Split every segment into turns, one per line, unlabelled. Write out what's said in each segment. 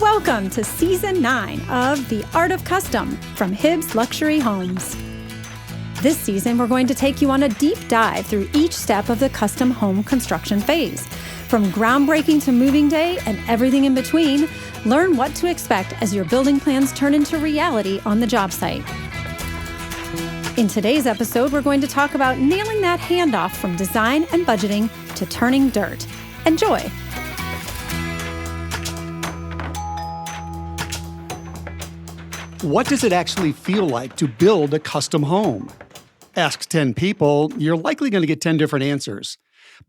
Welcome to Season 9 of The Art of Custom from Hibbs Luxury Homes. This season, we're going to take you on a deep dive through each step of the custom home construction phase. From groundbreaking to moving day and everything in between, learn what to expect as your building plans turn into reality on the job site. In today's episode, we're going to talk about nailing that handoff from design and budgeting to turning dirt. Enjoy!
What does it actually feel like to build a custom home? Ask 10 people, you're likely going to get 10 different answers.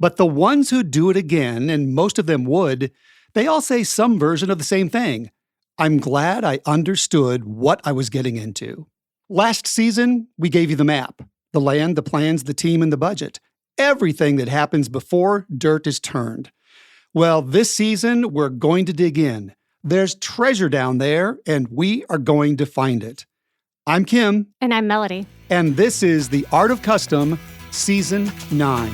But the ones who do it again, and most of them would, they all say some version of the same thing. I'm glad I understood what I was getting into. Last season, we gave you the map, the land, the plans, the team, and the budget. Everything that happens before dirt is turned. Well, this season, we're going to dig in. There's treasure down there, and we are going to find it. I'm Kim.
And I'm Melody.
And this is The Art of Custom, Season 9.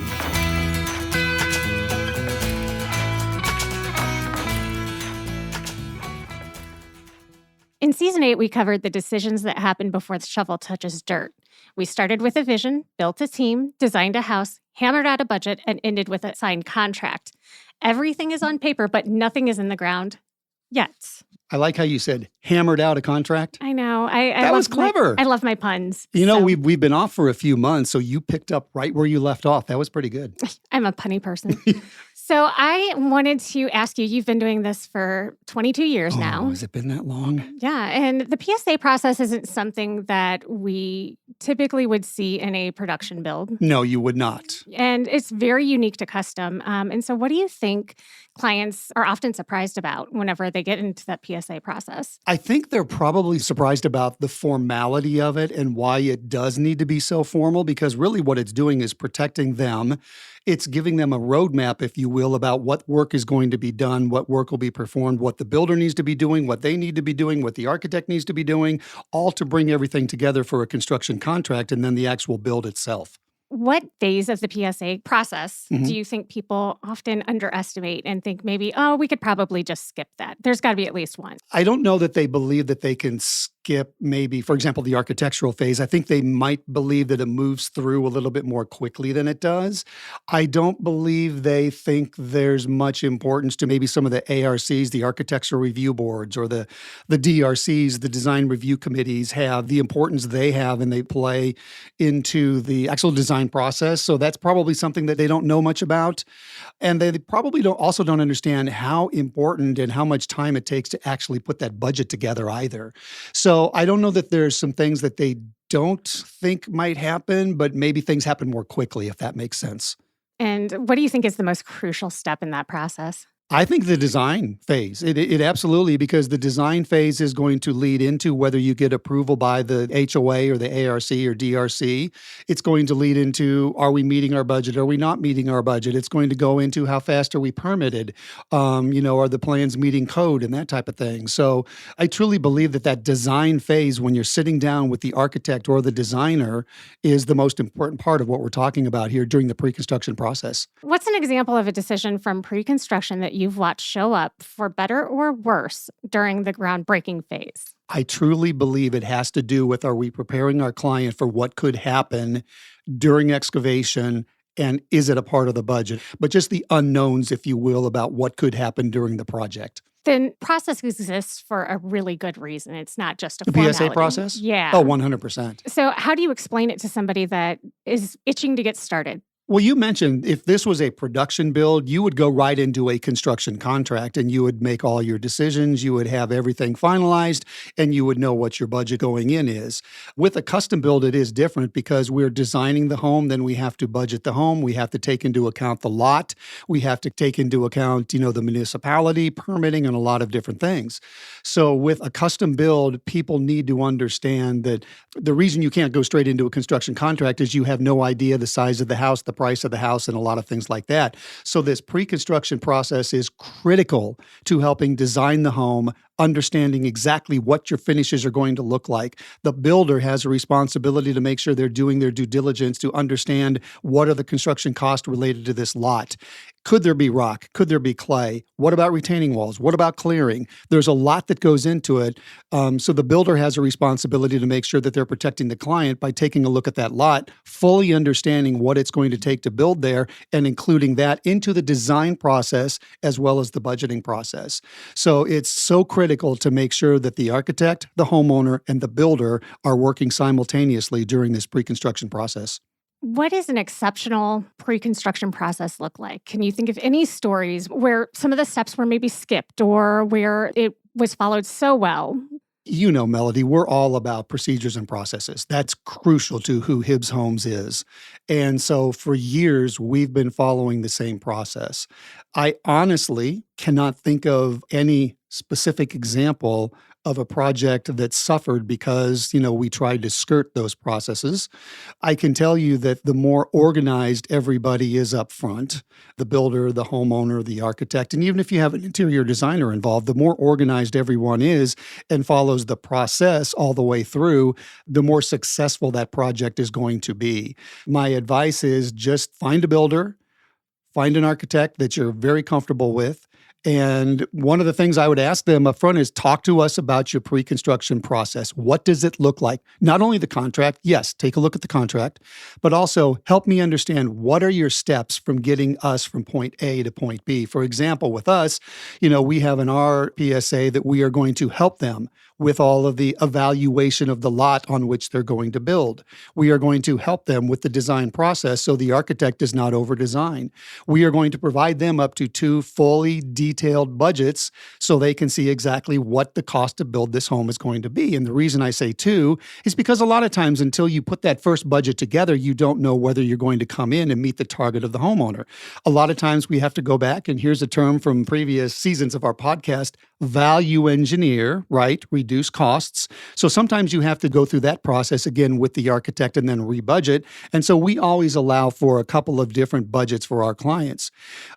In Season 8, we covered the decisions that happen before the shovel touches dirt. We started with a vision, built a team, designed a house, hammered out a budget, and ended with a signed contract. Everything is on paper, but nothing is in the ground yet.
I like how you said hammered out a contract.
I know.
That was clever.
I love my puns.
You know, we've been off for a few months, so you picked up right where you left off. That was pretty good.
I'm a punny person. So I wanted to ask you, you've been doing this for 22 years now.
Has it been that long?
Yeah, and the PSA process isn't something that we typically would see in a production build.
No, you would not.
And it's very unique to custom. And so what do you think clients are often surprised about whenever they get into that PSA process?
I think they're probably surprised about the formality of it and why it does need to be so formal, because really what it's doing is protecting them. It's giving them a roadmap, if you will, about what work is going to be done, what work will be performed, what the builder needs to be doing, what they need to be doing, what the architect needs to be doing, all to bring everything together for a construction contract and then the actual build itself.
What phase of the PSA process do you think people often underestimate and think maybe, oh, we could probably just skip that? There's got to be at least one.
I don't know that they believe that they can skip maybe, for example, the architectural phase. I think they might believe that it moves through a little bit more quickly than it does. I don't believe they think there's much importance to maybe some of the ARCs, the architectural review boards, or the DRCs, the design review committees have, the importance they have and they play into the actual design process. So that's probably something that they don't know much about. And they probably also don't understand how important and how much time it takes to actually put that budget together either. So I don't know that there's some things that they don't think might happen, but maybe things happen more quickly, if that makes sense.
And what do you think is the most crucial step in that process?
I think the design phase, it absolutely, because the design phase is going to lead into whether you get approval by the HOA or the ARC or DRC. It's going to lead into, are we meeting our budget? Are we not meeting our budget? It's going to go into how fast are we permitted? Are the plans meeting code and that type of thing? So I truly believe that design phase, when you're sitting down with the architect or the designer, is the most important part of what we're talking about here during the pre-construction process.
What's an example of a decision from pre-construction that you've watched show up for better or worse during the groundbreaking phase?
I truly believe it has to do with, are we preparing our client for what could happen during excavation, and is it a part of the budget? But just the unknowns, if you will, about what could happen during the project.
The process exists for a really good reason. It's not just a
The
formality.
PSA process?
Yeah.
Oh, 100%.
So how do you explain it to somebody that is itching to get started?
Well, you mentioned if this was a production build, you would go right into a construction contract and you would make all your decisions. You would have everything finalized and you would know what your budget going in is. With a custom build, it is different because we're designing the home. Then we have to budget the home. We have to take into account the lot. We have to take into account, the municipality, permitting, and a lot of different things. So with a custom build, people need to understand that the reason you can't go straight into a construction contract is you have no idea the size of the house, the price of the house, and a lot of things like that. So this pre-construction process is critical to helping design the home, understanding exactly what your finishes are going to look like. The builder has a responsibility to make sure they're doing their due diligence to understand what are the construction costs related to this lot. Could there be rock? Could there be clay? What about retaining walls? What about clearing? There's a lot that goes into it. So the builder has a responsibility to make sure that they're protecting the client by taking a look at that lot, fully understanding what it's going to take to build there, and including that into the design process as well as the budgeting process. So it's so critical to make sure that the architect, the homeowner, and the builder are working simultaneously during this pre-construction process.
What does an exceptional pre-construction process look like? Can you think of any stories where some of the steps were maybe skipped or where it was followed so well?
You know, Melody, we're all about procedures and processes. That's crucial to who Hibbs Homes is. And so for years, we've been following the same process. I honestly cannot think of any specific example of a project that suffered because, we tried to skirt those processes. I can tell you that the more organized everybody is up front, the builder, the homeowner, the architect, and even if you have an interior designer involved, the more organized everyone is and follows the process all the way through, the more successful that project is going to be. My advice is just find a builder, find an architect that you're very comfortable with. And one of the things I would ask them up front is talk to us about your pre-construction process. What does it look like? Not only the contract, yes, take a look at the contract, but also help me understand what are your steps from getting us from point A to point B. For example, with us, we have an RPSA that we are going to help them with all of the evaluation of the lot on which they're going to build. We are going to help them with the design process so the architect does not over-design. We are going to provide them up to 2 fully detailed budgets so they can see exactly what the cost to build this home is going to be. And the reason I say 2 is because a lot of times until you put that first budget together, you don't know whether you're going to come in and meet the target of the homeowner. A lot of times we have to go back, and here's a term from previous seasons of our podcast, value engineer, right? Reduce costs. So sometimes you have to go through that process again with the architect and then rebudget. And so we always allow for a couple of different budgets for our clients.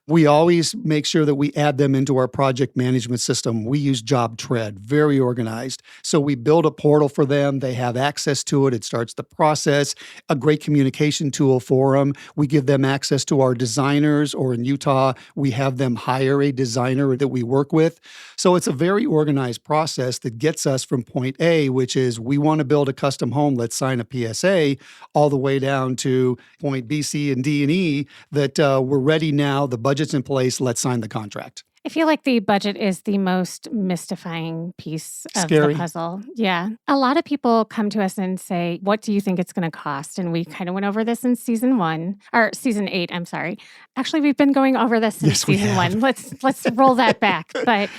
We always make sure that we add them into our project management system. We use JobTread, very organized. So we build a portal for them. They have access to it. It starts the process, a great communication tool for them. We give them access to our designers, or in Utah, we have them hire a designer that we work with. So it's a very organized process that gets us from point A, which is we want to build a custom home, let's sign a PSA, all the way down to point B, C, and D, and E, that we're ready now, the budget's in place, let's sign the contract.
I feel like the budget is the most mystifying piece of
Scary.
the puzzle. Yeah. A lot of people come to us and say, what do you think it's going to cost? And we kind of went over this in season 8, I'm sorry. Actually, we've been going over this since season 1. Let's roll that back. But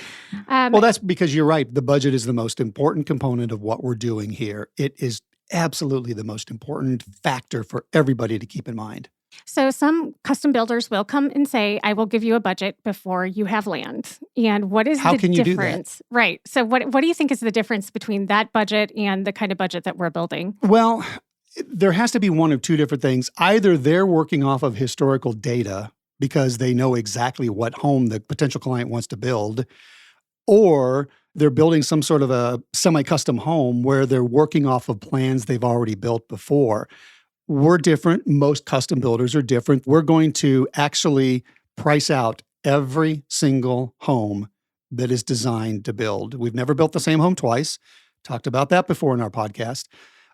well, that's because you're right. The budget is the most important component of what we're doing here. It is absolutely the most important factor for everybody to keep in mind.
So some custom builders will come and say, I will give you a budget before you have land. And what is
How
the
can you
difference?
do that?
Right. So what do you think is the difference between that budget and the kind of budget that we're building?
Well, there has to be one of 2 different things. Either they're working off of historical data because they know exactly what home the potential client wants to build, or they're building some sort of a semi-custom home where they're working off of plans they've already built before. We're different. Most custom builders are different. We're going to actually price out every single home that is designed to build. We've never built the same home twice. Talked about that before in our podcast.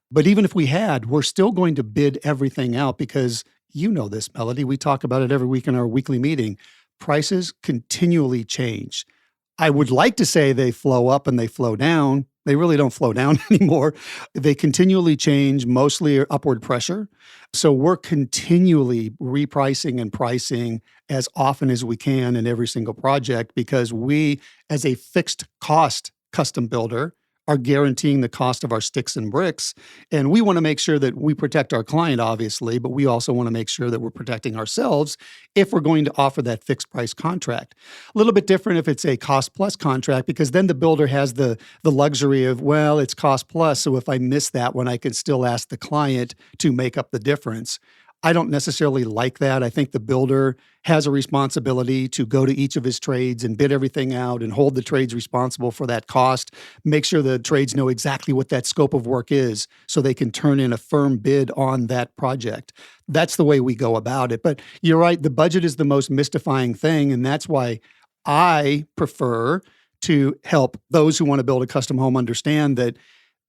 But even if we had, we're still going to bid everything out because you know this, Melody. We talk about it every week in our weekly meeting. Prices continually change. I would like to say they flow up and they flow down. They really don't flow down anymore. They continually change, mostly upward pressure. So we're continually repricing and pricing as often as we can in every single project because we, as a fixed cost custom builder, are guaranteeing the cost of our sticks and bricks. And we want to make sure that we protect our client, obviously, but we also want to make sure that we're protecting ourselves if we're going to offer that fixed price contract. A little bit different if it's a cost plus contract, because then the builder has the luxury of, well, it's cost plus. So if I miss that one, I can still ask the client to make up the difference. I don't necessarily like that. I think the builder has a responsibility to go to each of his trades and bid everything out and hold the trades responsible for that cost. Make sure the trades know exactly what that scope of work is so they can turn in a firm bid on that project. That's the way we go about it. But you're right, the budget is the most mystifying thing, and that's why I prefer to help those who want to build a custom home understand that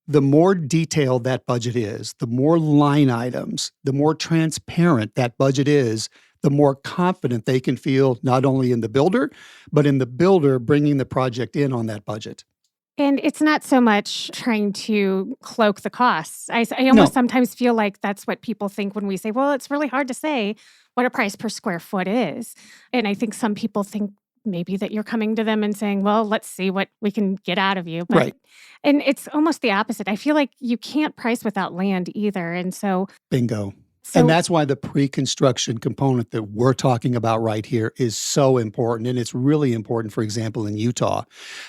the more detailed that budget is, the more line items, the more transparent that budget is, the more confident they can feel not only in the builder, but in the builder bringing the project in on that budget.
And it's not so much trying to cloak the costs. I almost sometimes feel like that's what people think when we say, well, it's really hard to say what a price per square foot is. And I think some people think maybe that you're coming to them and saying, well, let's see what we can get out of you. But,
Right.
And it's almost the opposite. I feel like you can't price without land either. And so
Bingo. And that's why the pre-construction component that we're talking about right here is so important. And it's really important, for example, in Utah.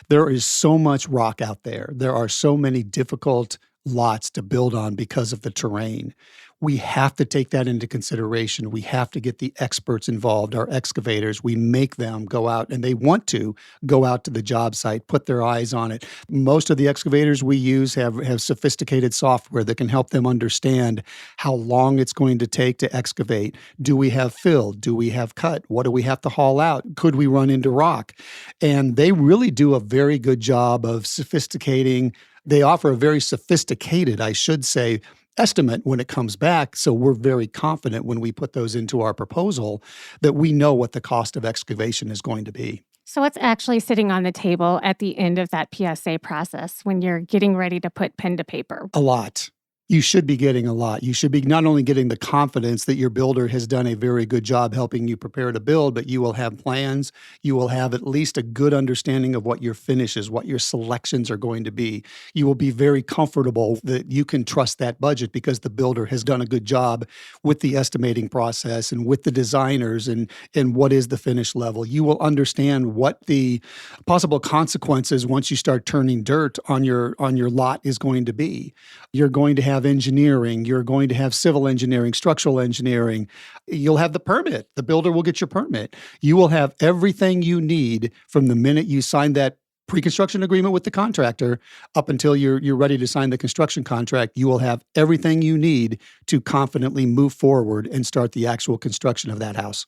There is so much rock out there. There are so many difficult lots to build on because of the terrain. We have to take that into consideration. We have to get the experts involved, our excavators. We make them go out, and they want to go out to the job site, put their eyes on it. Most of the excavators we use have sophisticated software that can help them understand how long it's going to take to excavate. Do we have fill? Do we have cut? What do we have to haul out? Could we run into rock? And they really do a very good job of sophisticating. They offer a very sophisticated, I should say, estimate when it comes back. So we're very confident when we put those into our proposal that we know what the cost of excavation is going to be.
So what's actually sitting on the table at the end of that PSA process when you're getting ready to put pen to paper?
A lot. You should be getting a lot. You should be not only getting the confidence that your builder has done a very good job helping you prepare to build, but you will have plans. You will have at least a good understanding of what your finishes, what your selections are going to be. You will be very comfortable that you can trust that budget because the builder has done a good job with the estimating process and with the designers and what is the finish level. You will understand what the possible consequences once you start turning dirt on your lot is going to be. You're going to have engineering, you're going to have civil engineering, structural engineering. You'll have the permit. The builder will get your permit. You will have everything you need from the minute you sign that pre-construction agreement with the contractor up until you're ready to sign the construction contract. You will have everything you need to confidently move forward and start the actual construction of that house.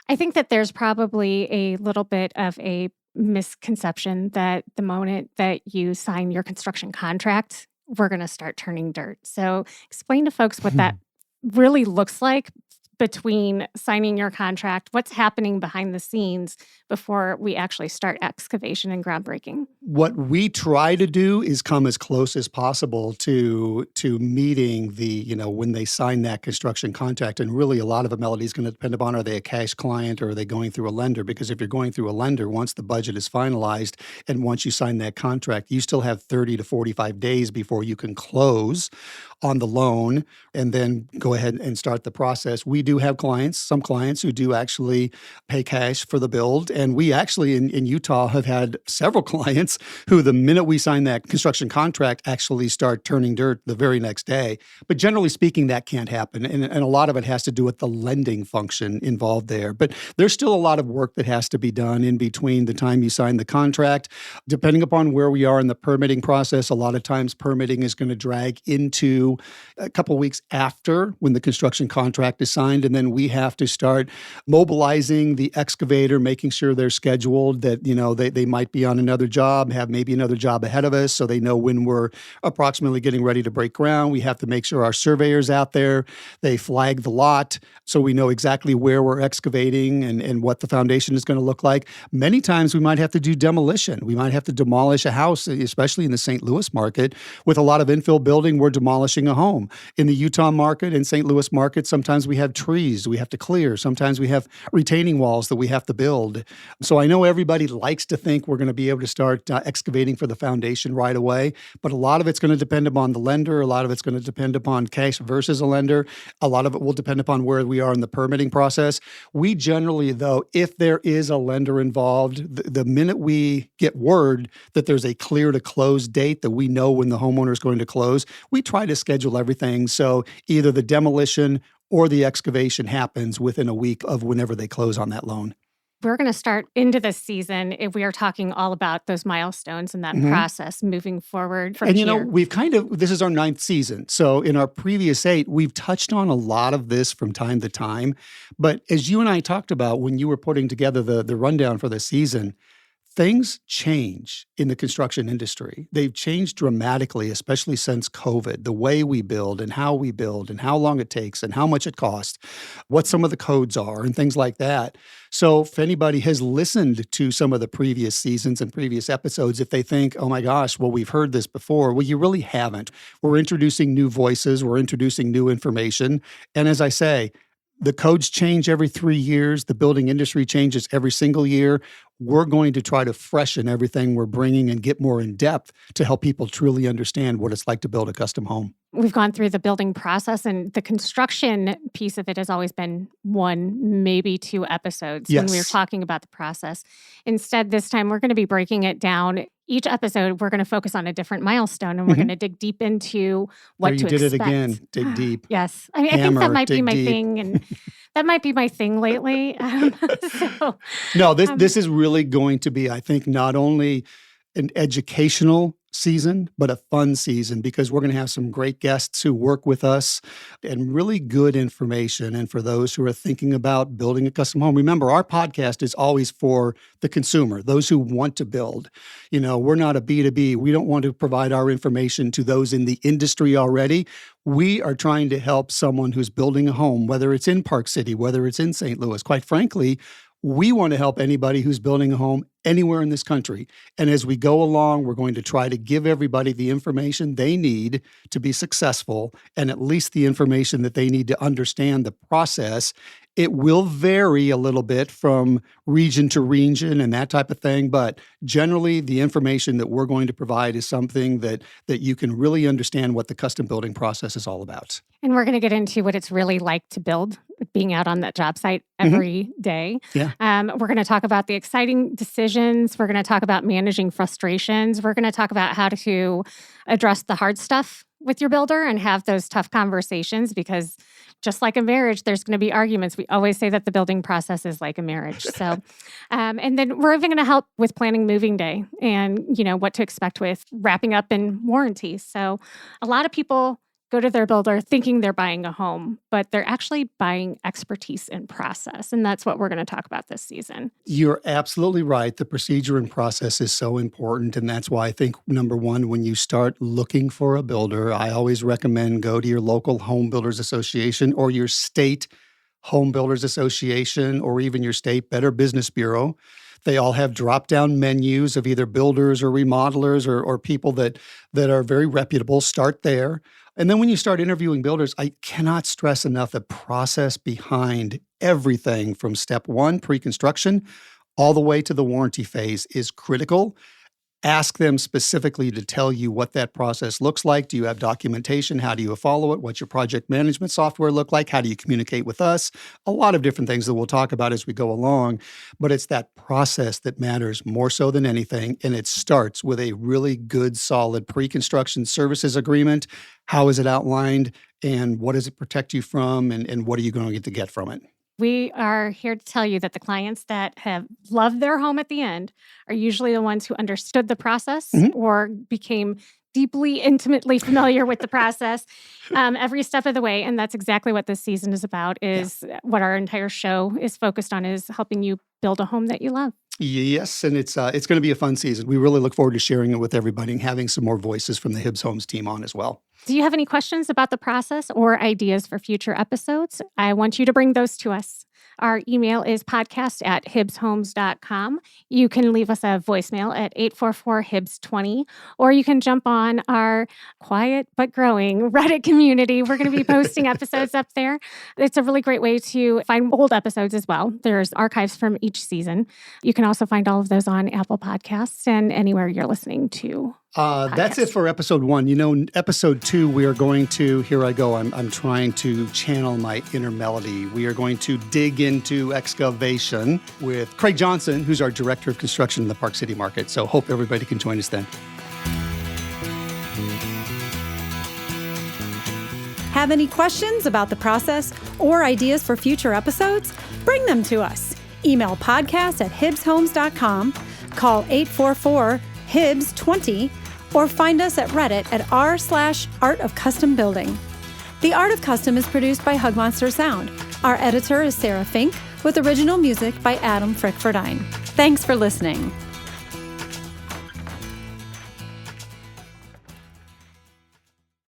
I think that there's probably a little bit of a misconception that the moment that you sign your construction contract, we're going to start turning dirt. So explain to folks what that really looks like between signing your contract, what's happening behind the scenes before we actually start excavation and groundbreaking.
What we try to do is come as close as possible to meeting the, when they sign that construction contract. And really a lot of a Melody is going to depend upon, are they a cash client or are they going through a lender? Because if you're going through a lender, once the budget is finalized and once you sign that contract, you still have 30 to 45 days before you can close on the loan and then go ahead and start the process. We do have some clients who do actually pay cash for the build. And we actually in Utah have had several clients who the minute we sign that construction contract actually start turning dirt the very next day. But generally speaking, that can't happen. And a lot of it has to do with the lending function involved there. But there's still a lot of work that has to be done in between the time you sign the contract. Depending upon where we are in the permitting process, a lot of times permitting is going to drag into a couple weeks after when the construction contract is signed. And then we have to start mobilizing the excavator, making sure they're scheduled, that, they might be on another job, have maybe another job ahead of us. So they know when we're approximately getting ready to break ground. We have to make sure our surveyor's out there. They flag the lot so we know exactly where we're excavating and what the foundation is going to look like. Many times we might have to do demolition. We might have to demolish a house, especially in the St. Louis market. With a lot of infill building, we're demolishing a home. In the Utah market and St. Louis market, sometimes we have trees we have to clear. Sometimes we have retaining walls that we have to build. So I know everybody likes to think we're going to be able to start excavating for the foundation right away, but a lot of it's going to depend upon the lender. A lot of it's going to depend upon cash versus a lender. A lot of it will depend upon where we are in the permitting process. We generally, though, if there is a lender involved, the minute we get word that there's a clear to close date, that we know when the homeowner is going to close, we try to schedule everything. So either the demolition or the excavation happens within a week of whenever they close on that loan.
We're going to start into this season if we are talking all about those milestones and that process moving forward from
And,
here.
we've this is our 9th season. So in our previous 8, we've touched on a lot of this from time to time. But as you and I talked about when you were putting together the rundown for the season, things change in the construction industry. They've changed dramatically, especially since COVID, the way we build and how long it takes and how much it costs, what some of the codes are and things like that. So if anybody has listened to some of the previous seasons and previous episodes, if they think, oh my gosh, well, we've heard this before, well, you really haven't. We're introducing new voices, we're introducing new information. And as I say, the codes change every 3 years. The building industry changes every single year. We're going to try to freshen everything we're bringing and get more in depth to help people truly understand what it's like to build a custom home.
We've gone through the building process, and the construction piece of it has always been 1, maybe 2 episodes when we were talking about the process. Instead, this time we're going to be breaking it down. Each episode, we're going to focus on a different milestone, and we're going to dig deep into what to expect.
You did it again. Dig deep.
Yes. I think that might be my thing, and that might be my thing lately.
No, this is really going to be, I think, not only an educational season, but a fun season, because we're going to have some great guests who work with us and really good information. And for those who are thinking about building a custom home, remember, our podcast is always for the consumer, those who want to build. We're not a B2B. We don't want to provide our information to those in the industry already. We are trying to help someone who's building a home, whether it's in Park City, whether it's in St. Louis. Quite frankly, we want to help anybody who's building a home anywhere in this country. And as we go along, we're going to try to give everybody the information they need to be successful, and at least the information that they need to understand the process. It will vary a little bit from region to region and that type of thing, but generally the information that we're going to provide is something that you can really understand what the custom building process is all about.
And we're going to get into what it's really like to build, being out on that job site every day.
Yeah.
We're going to talk about the exciting decisions. We're going to talk about managing frustrations. We're going to talk about how to address the hard stuff with your builder and have those tough conversations, because just like a marriage, there's going to be arguments. We always say that the building process is like a marriage. So, and then we're even going to help with planning moving day and, what to expect with wrapping up in warranties. So a lot of people go to their builder thinking they're buying a home, but they're actually buying expertise in process. And that's what we're going to talk about this season.
You're absolutely right. The procedure and process is so important. And that's why I think, number one, when you start looking for a builder, I always recommend go to your local home builders association or your state home builders association or even your state Better Business Bureau. They all have drop-down menus of either builders or remodelers or people that are very reputable. Start there. And then when you start interviewing builders, I cannot stress enough the process behind everything from step 1, pre-construction, all the way to the warranty phase is critical. Ask them specifically to tell you what that process looks like. Do you have documentation? How do you follow it? What's your project management software look like? How do you communicate with us? A lot of different things that we'll talk about as we go along, but it's that process that matters more so than anything, and it starts with a really good, solid pre-construction services agreement. How is it outlined, and what does it protect you from, and what are you going to get from it?
We are here to tell you that the clients that have loved their home at the end are usually the ones who understood the process or became deeply, intimately familiar with the process every step of the way. And that's exactly what this season is about, is what our entire show is focused on, is helping you build a home that you love.
Yes, and it's going to be a fun season. We really look forward to sharing it with everybody and having some more voices from the Hibbs Homes team on as well.
Do you have any questions about the process or ideas for future episodes? I want you to bring those to us. Our email is podcast@hibbshomes.com. You can leave us a voicemail at 844-HIBBS20, or you can jump on our quiet but growing Reddit community. We're going to be posting episodes up there. It's a really great way to find old episodes as well. There's archives from each season. You can also find all of those on Apple Podcasts and anywhere you're listening to.
That's it for episode 1. Episode 2, we are going to, here I go, I'm trying to channel my inner melody. We are going to dig into excavation with Craig Johnson, who's our Director of Construction in the Park City market. So hope everybody can join us then.
Have any questions about the process or ideas for future episodes? Bring them to us. Email podcast@hibbshomes.com, call 844-HIBBS-20, or find us at Reddit at r/Art of Custom Building. The Art of Custom is produced by Hug Monster Sound. Our editor is Sarah Fink, with original music by Adam Frickfordine. Thanks for listening.